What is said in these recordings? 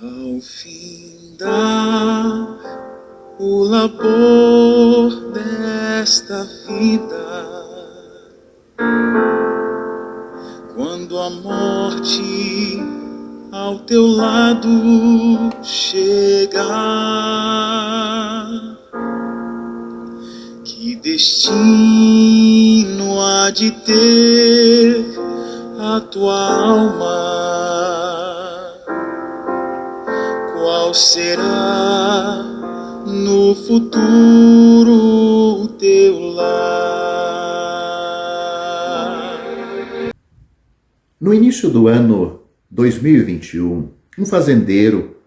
Ao findar o labor desta vida, quando a morte ao teu lado chegar, que destino há de ter a tua alma? Qual será no futuro o teu lar? No início do ano 2021, um fazendeiro,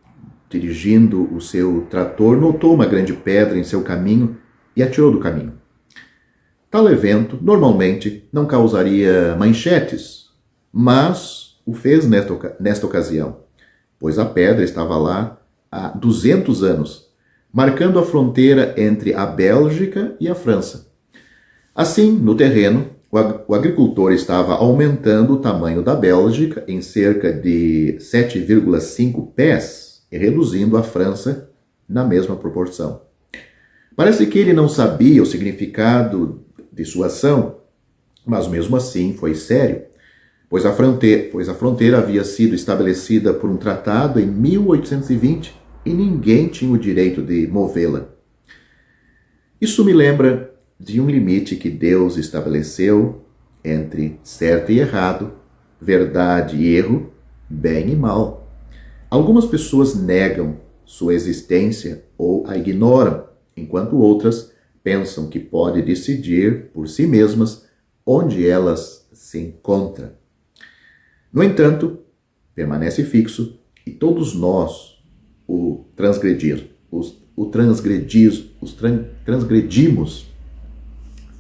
dirigindo o seu trator, notou uma grande pedra em seu caminho e atirou do caminho. Tal evento, normalmente, não causaria manchetes, mas o fez nesta ocasião, pois a pedra estava lá há 200 anos, marcando a fronteira entre a Bélgica e a França. Assim, no terreno, o agricultor estava aumentando o tamanho da Bélgica em cerca de 7,5 pés e reduzindo a França na mesma proporção. Parece que ele não sabia o significado de sua ação, mas mesmo assim foi sério, pois a fronteira havia sido estabelecida por um tratado em 1820 e ninguém tinha o direito de movê-la. Isso me lembra de um limite que Deus estabeleceu entre certo e errado, verdade e erro, bem e mal. Algumas pessoas negam sua existência ou a ignoram, enquanto outras pensam que pode decidir por si mesmas onde elas se encontram. No entanto, permanece fixo e todos nós o transgredimos,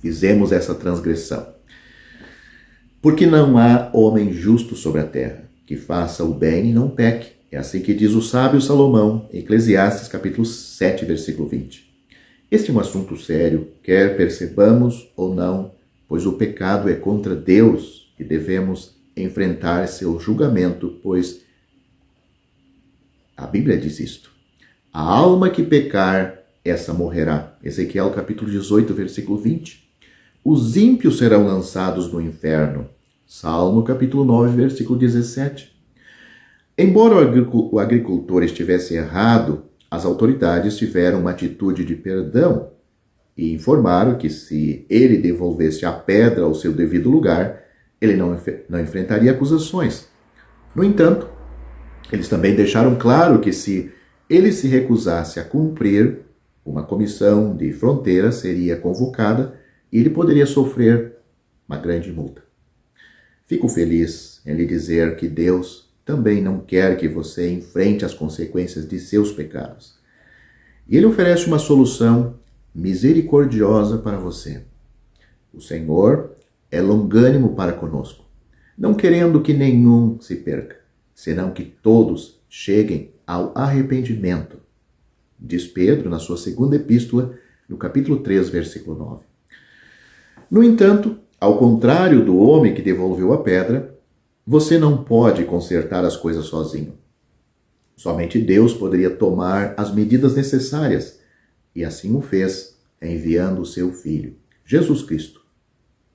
fizemos essa transgressão. Porque não há homem justo sobre a terra, que faça o bem e não peque. É assim que diz o sábio Salomão, em Eclesiastes capítulo 7, versículo 20. Este é um assunto sério, quer percebamos ou não, pois o pecado é contra Deus e devemos enfrentar seu julgamento, pois a Bíblia diz isto. A alma que pecar, essa morrerá. Ezequiel capítulo 18, versículo 20. Os ímpios serão lançados no inferno. Salmo capítulo 9, versículo 17. Embora o agricultor estivesse errado, as autoridades tiveram uma atitude de perdão e informaram que se ele devolvesse a pedra ao seu devido lugar, ele não enfrentaria acusações. No entanto, eles também deixaram claro que se ele se recusasse a cumprir, uma comissão de fronteira seria convocada e ele poderia sofrer uma grande multa. Fico feliz em lhe dizer que Deus também não quer que você enfrente as consequências de seus pecados. E Ele oferece uma solução misericordiosa para você. O Senhor é longânimo para conosco, não querendo que nenhum se perca, senão que todos cheguem ao arrependimento. Diz Pedro na sua segunda epístola, no capítulo 3, versículo 9. No entanto, ao contrário do homem que devolveu a pedra, você não pode consertar as coisas sozinho. Somente Deus poderia tomar as medidas necessárias, e assim o fez, enviando o seu Filho, Jesus Cristo.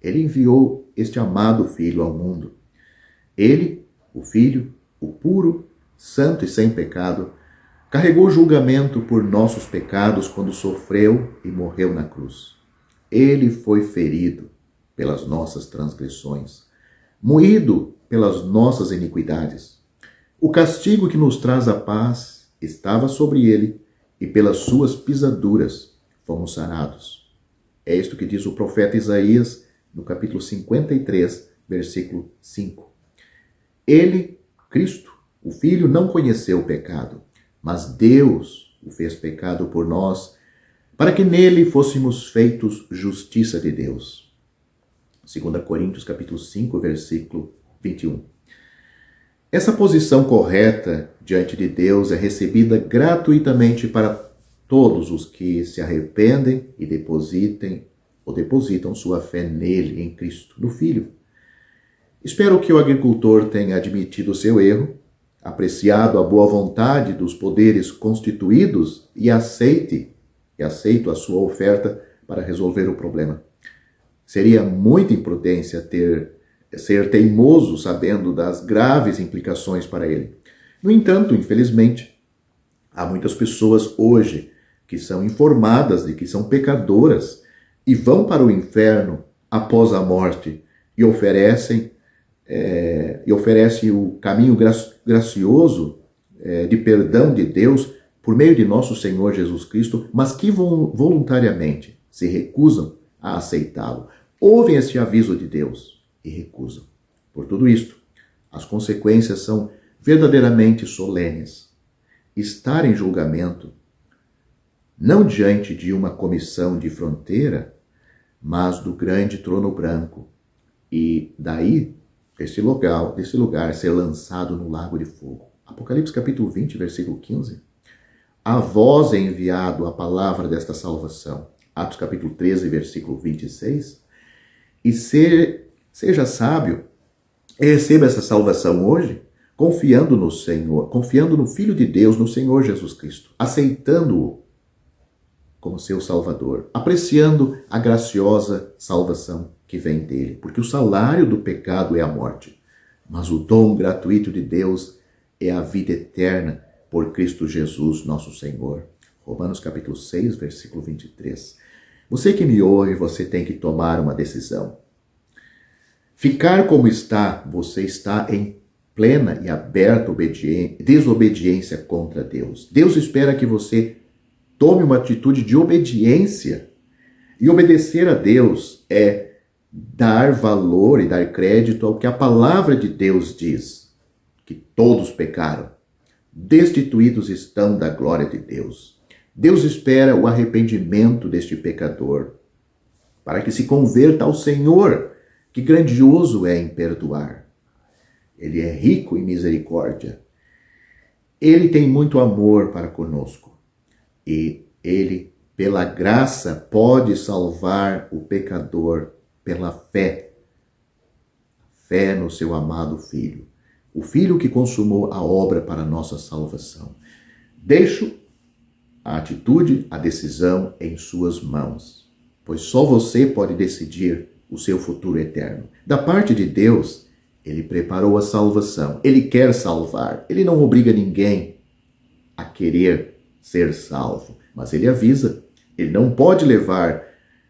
Ele enviou este amado Filho ao mundo. Ele, o Filho, o puro, santo e sem pecado, carregou o julgamento por nossos pecados quando sofreu e morreu na cruz. Ele foi ferido pelas nossas transgressões, moído pelas nossas iniquidades. O castigo que nos traz a paz estava sobre ele, e pelas suas pisaduras fomos sarados. É isto que diz o profeta Isaías no capítulo 53, versículo 5. Ele, Cristo, o Filho, não conheceu o pecado, mas Deus o fez pecado por nós, para que nele fôssemos feitos justiça de Deus. 2 Coríntios capítulo 5, versículo 21. Essa posição correta diante de Deus é recebida gratuitamente para todos os que se arrependem e depositam sua fé nele, em Cristo, no Filho. Espero que o agricultor tenha admitido o seu erro apreciado a boa vontade dos poderes constituídos e aceito a sua oferta para resolver o problema. Seria muita imprudência ser teimoso sabendo das graves implicações para ele. No entanto, infelizmente, há muitas pessoas hoje que são informadas de que são pecadoras e vão para o inferno após a morte e oferecem o caminho gracioso de perdão de Deus por meio de nosso Senhor Jesus Cristo, mas que voluntariamente se recusam a aceitá-lo. Ouvem este aviso de Deus e recusam. Por tudo isto, as consequências são verdadeiramente solenes. Estar em julgamento, não diante de uma comissão de fronteira, mas do grande trono branco, e daí, desse lugar ser lançado no lago de fogo. Apocalipse capítulo 20, versículo 15. A vós é enviado a palavra desta salvação. Atos capítulo 13, versículo 26. E seja sábio, e receba essa salvação hoje, confiando no Senhor, confiando no Filho de Deus, no Senhor Jesus Cristo, aceitando-o como seu Salvador, apreciando a graciosa salvação que vem dele, porque o salário do pecado é a morte, mas o dom gratuito de Deus é a vida eterna por Cristo Jesus, nosso Senhor. Romanos capítulo 6, versículo 23. Você que me ouve, você tem que tomar uma decisão. Ficar como está, você está em plena e aberta desobediência contra Deus. Deus espera que você tome uma atitude de obediência. E obedecer a Deus é dar valor e dar crédito ao que a palavra de Deus diz, que todos pecaram, destituídos estão da glória de Deus. Deus espera o arrependimento deste pecador, para que se converta ao Senhor, que grandioso é em perdoar. Ele é rico em misericórdia. Ele tem muito amor para conosco. E ele, pela graça, pode salvar o pecador pela fé. Fé no seu amado Filho. O Filho que consumou a obra para a nossa salvação. Deixo a atitude, a decisão em suas mãos, pois só você pode decidir o seu futuro eterno. Da parte de Deus, Ele preparou a salvação. Ele quer salvar. Ele não obriga ninguém a querer ser salvo, mas Ele avisa. Ele não pode levar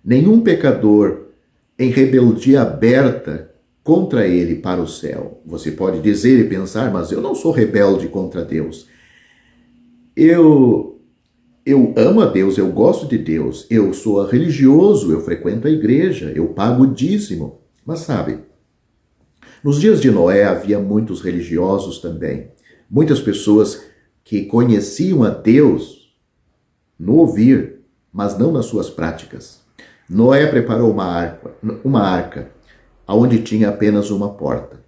nenhum pecador em rebeldia aberta contra Ele para o céu. Você pode dizer e pensar, mas eu não sou rebelde contra Deus. Eu amo a Deus, eu gosto de Deus, eu sou religioso, eu frequento a igreja, eu pago o dízimo. Mas sabe, nos dias de Noé havia muitos religiosos também, muitas pessoas que conheciam a Deus no ouvir, mas não nas suas práticas. Noé preparou uma arca, onde tinha apenas uma porta.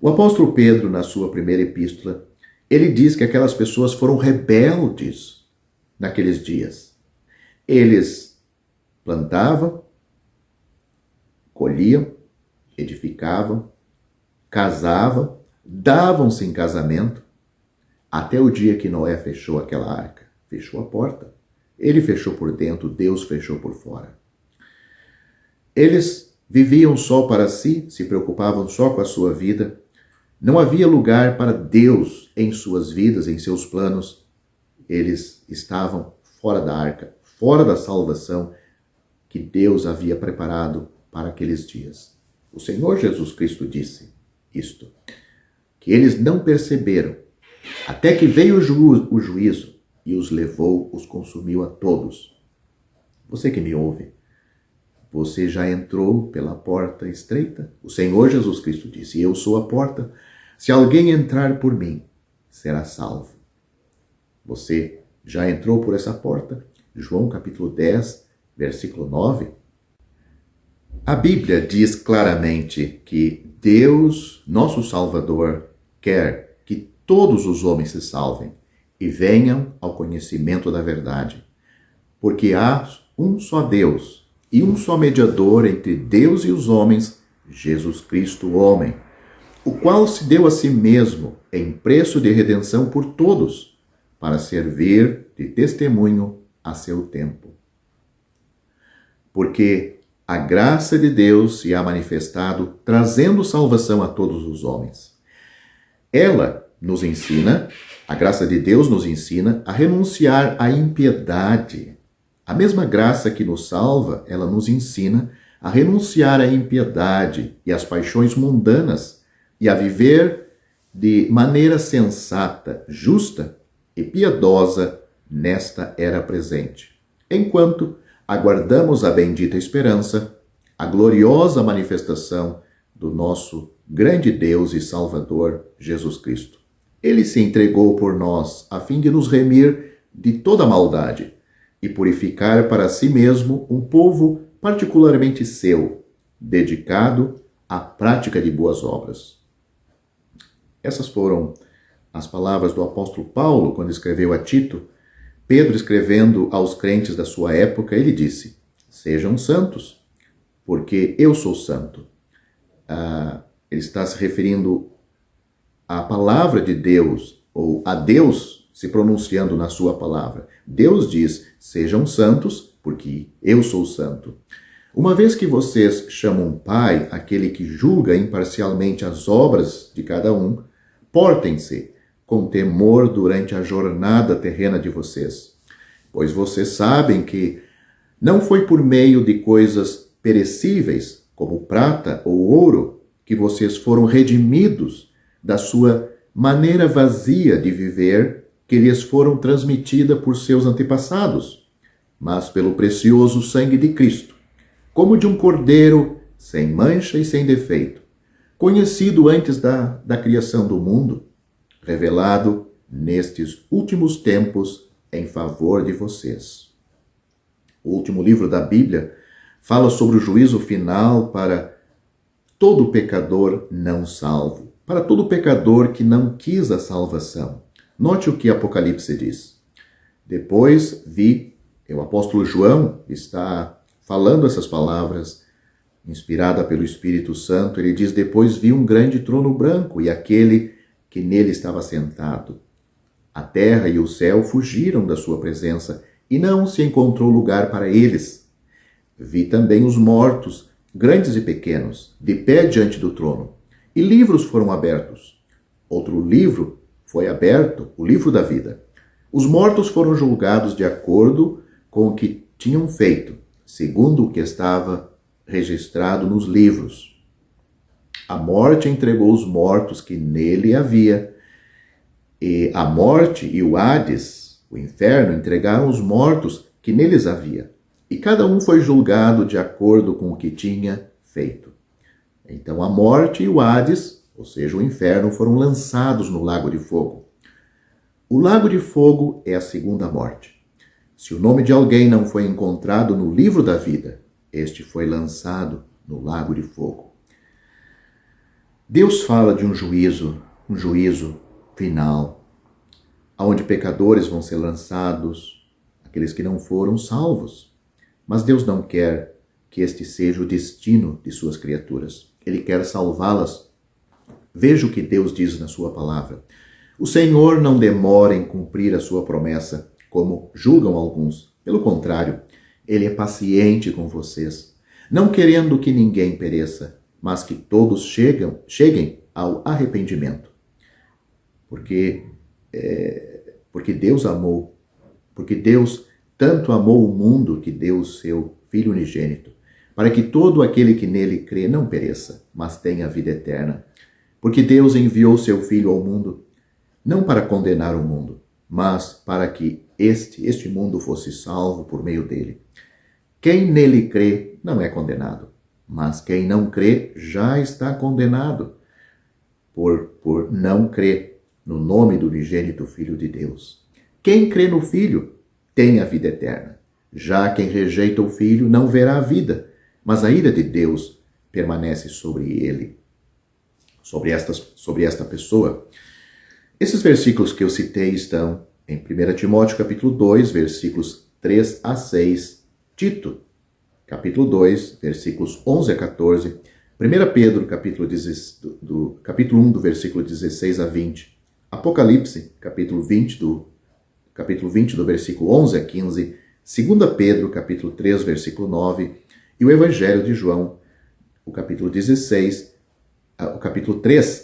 O apóstolo Pedro, na sua primeira epístola, ele diz que aquelas pessoas foram rebeldes naqueles dias. Eles plantavam, colhiam, edificavam, casavam, davam-se em casamento, até o dia que Noé fechou aquela arca. Fechou a porta. Ele fechou por dentro, Deus fechou por fora. Eles viviam só para si, se preocupavam só com a sua vida. Não havia lugar para Deus em suas vidas, em seus planos. Eles estavam fora da arca, fora da salvação que Deus havia preparado para aqueles dias. O Senhor Jesus Cristo disse isto, que eles não perceberam, até que veio o juízo e os levou, os consumiu a todos. Você que me ouve, você já entrou pela porta estreita? O Senhor Jesus Cristo disse, eu sou a porta. Se alguém entrar por mim, será salvo. Você já entrou por essa porta? João capítulo 10, versículo 9. A Bíblia diz claramente que Deus, nosso Salvador, quer que todos os homens se salvem e venham ao conhecimento da verdade. Porque há um só Deus e um só mediador entre Deus e os homens, Jesus Cristo, o homem. o qual se deu a si mesmo em preço de redenção por todos, para servir de testemunho a seu tempo. Porque a graça de Deus se há manifestado, trazendo salvação a todos os homens. Ela nos ensina, a graça de Deus nos ensina a renunciar à impiedade. A mesma graça que nos salva, ela nos ensina a renunciar à impiedade e às paixões mundanas e a viver de maneira sensata, justa e piedosa nesta era presente, enquanto aguardamos a bendita esperança, a gloriosa manifestação do nosso grande Deus e Salvador, Jesus Cristo. Ele se entregou por nós a fim de nos remir de toda maldade e purificar para si mesmo um povo particularmente seu, dedicado à prática de boas obras. Essas foram as palavras do apóstolo Paulo quando escreveu a Tito. Pedro, escrevendo aos crentes da sua época, ele disse: sejam santos, porque eu sou santo. Ele está se referindo à palavra de Deus, ou a Deus se pronunciando na sua palavra. Deus diz: sejam santos, porque eu sou santo. Uma vez que vocês chamam Pai aquele que julga imparcialmente as obras de cada um, portem-se com temor durante a jornada terrena de vocês, pois vocês sabem que não foi por meio de coisas perecíveis, como prata ou ouro, que vocês foram redimidos da sua maneira vazia de viver que lhes foram transmitida por seus antepassados, mas pelo precioso sangue de Cristo, como de um cordeiro sem mancha e sem defeito, conhecido antes da criação do mundo, revelado nestes últimos tempos em favor de vocês. O último livro da Bíblia fala sobre o juízo final para todo pecador não salvo, para todo pecador que não quis a salvação. Note o que Apocalipse diz. Depois vi, o apóstolo João está falando essas palavras, inspirada pelo Espírito Santo. Ele diz: depois vi um grande trono branco e aquele que nele estava sentado. A terra e o céu fugiram da sua presença e não se encontrou lugar para eles. Vi também os mortos, grandes e pequenos, de pé diante do trono, e livros foram abertos. Outro livro foi aberto, o livro da vida. Os mortos foram julgados de acordo com o que tinham feito, segundo o que estava registrado nos livros. A morte entregou os mortos que nele havia, e a morte e o Hades, o inferno, entregaram os mortos que neles havia, e cada um foi julgado de acordo com o que tinha feito. Então a morte e o Hades, ou seja, o inferno, foram lançados no lago de fogo. O lago de fogo é a segunda morte. Se o nome de alguém não foi encontrado no livro da vida, este foi lançado no lago de fogo. Deus fala de um juízo final, onde pecadores vão ser lançados, aqueles que não foram salvos. Mas Deus não quer que este seja o destino de suas criaturas. Ele quer salvá-las. Veja o que Deus diz na sua palavra. O Senhor não demora em cumprir a sua promessa, como julgam alguns. Pelo contrário, Ele é paciente com vocês, não querendo que ninguém pereça, mas que todos cheguem ao arrependimento. Porque Deus amou, porque Deus tanto amou o mundo que deu o seu Filho unigênito, para que todo aquele que nele crê não pereça, mas tenha vida eterna. Porque Deus enviou seu Filho ao mundo, não para condenar o mundo, mas para que este mundo fosse salvo por meio dele. Quem nele crê não é condenado, mas quem não crê já está condenado, por não crer no nome do unigênito Filho de Deus. Quem crê no Filho tem a vida eterna. Já quem rejeita o Filho não verá a vida, mas a ira de Deus permanece sobre ele, sobre esta pessoa. Esses versículos que eu citei estão em 1 Timóteo capítulo 2, versículos 3 a 6, Tito, capítulo 2, versículos 11 a 14, 1 1 Pedro, capítulo 1, do versículo 16 a 20. Apocalipse, capítulo 20, do versículo 11 a 15. 2 Pedro, capítulo 3, versículo 9. E o Evangelho de João, o capítulo 3,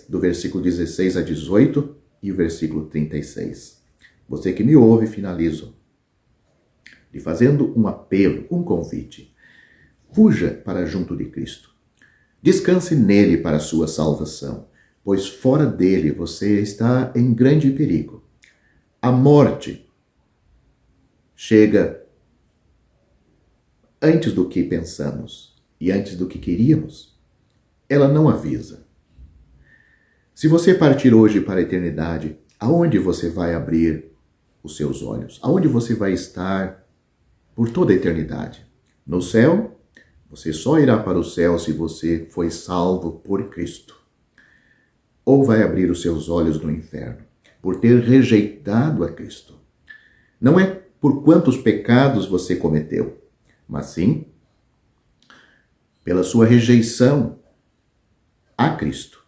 do versículo 16 a 18 e o versículo 36. Você que me ouve, finalizo lhe fazendo um apelo, um convite. Fuja para junto de Cristo. Descanse nele para a sua salvação, pois fora dele você está em grande perigo. A morte chega antes do que pensamos e antes do que queríamos. Ela não avisa. Se você partir hoje para a eternidade, aonde você vai abrir os seus olhos? Aonde você vai estar por toda a eternidade? No céu? Você só irá para o céu se você foi salvo por Cristo. Ou vai abrir os seus olhos no inferno, por ter rejeitado a Cristo. Não é por quantos pecados você cometeu, mas sim pela sua rejeição a Cristo.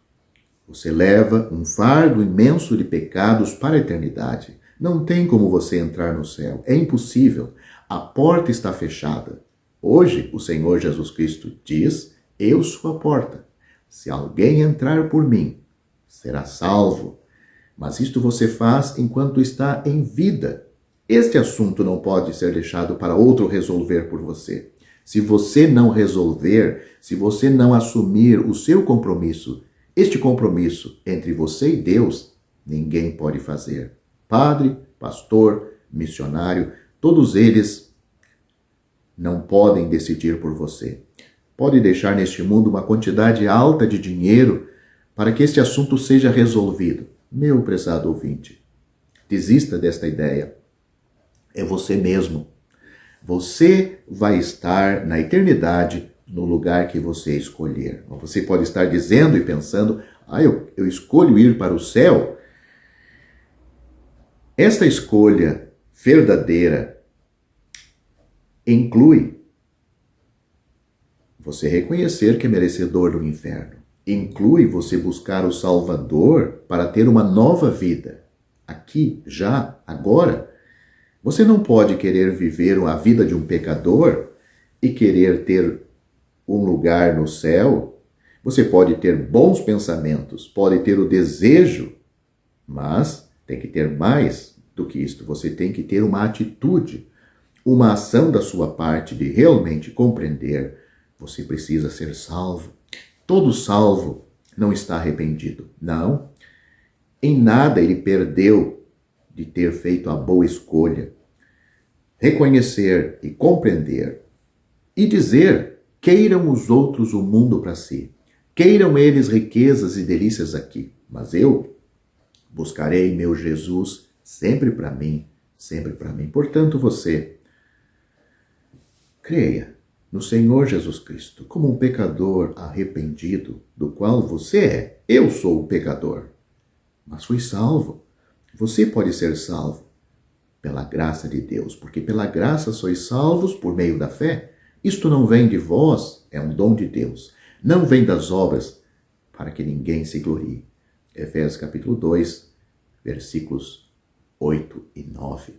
Você leva um fardo imenso de pecados para a eternidade. Não tem como você entrar no céu. É impossível. A porta está fechada. Hoje, o Senhor Jesus Cristo diz: eu sou a porta. Se alguém entrar por mim, será salvo. Mas isto você faz enquanto está em vida. Este assunto não pode ser deixado para outro resolver por você. Se você não resolver, se você não assumir o seu compromisso, este compromisso entre você e Deus, ninguém pode fazer. Padre, pastor, missionário, todos eles não podem decidir por você. Pode deixar neste mundo uma quantidade alta de dinheiro para que este assunto seja resolvido. Meu prezado ouvinte, desista desta ideia. É você mesmo. Você vai estar na eternidade no lugar que você escolher. Você pode estar dizendo e pensando: eu escolho ir para o céu. Esta escolha verdadeira inclui você reconhecer que é merecedor do inferno. Inclui você buscar o Salvador para ter uma nova vida. Aqui, já, agora. Você não pode querer viver a vida de um pecador e querer ter um lugar no céu. Você pode ter bons pensamentos, pode ter o desejo, mas tem que ter mais do que isto. Você tem que ter uma atitude, uma ação da sua parte de realmente compreender. Você precisa ser salvo. Todo salvo não está arrependido. Não. Em nada ele perdeu de ter feito a boa escolha. Reconhecer e compreender e dizer: queiram os outros o mundo para si. Queiram eles riquezas e delícias aqui. Mas eu buscarei meu Jesus sempre para mim, sempre para mim. Portanto, você creia no Senhor Jesus Cristo como um pecador arrependido, do qual você é. Eu sou o pecador, mas fui salvo. Você pode ser salvo pela graça de Deus, porque pela graça sois salvos por meio da fé. Isto não vem de vós, é um dom de Deus. Não vem das obras, para que ninguém se glorie. Efésios capítulo 2, versículos 8 e 9.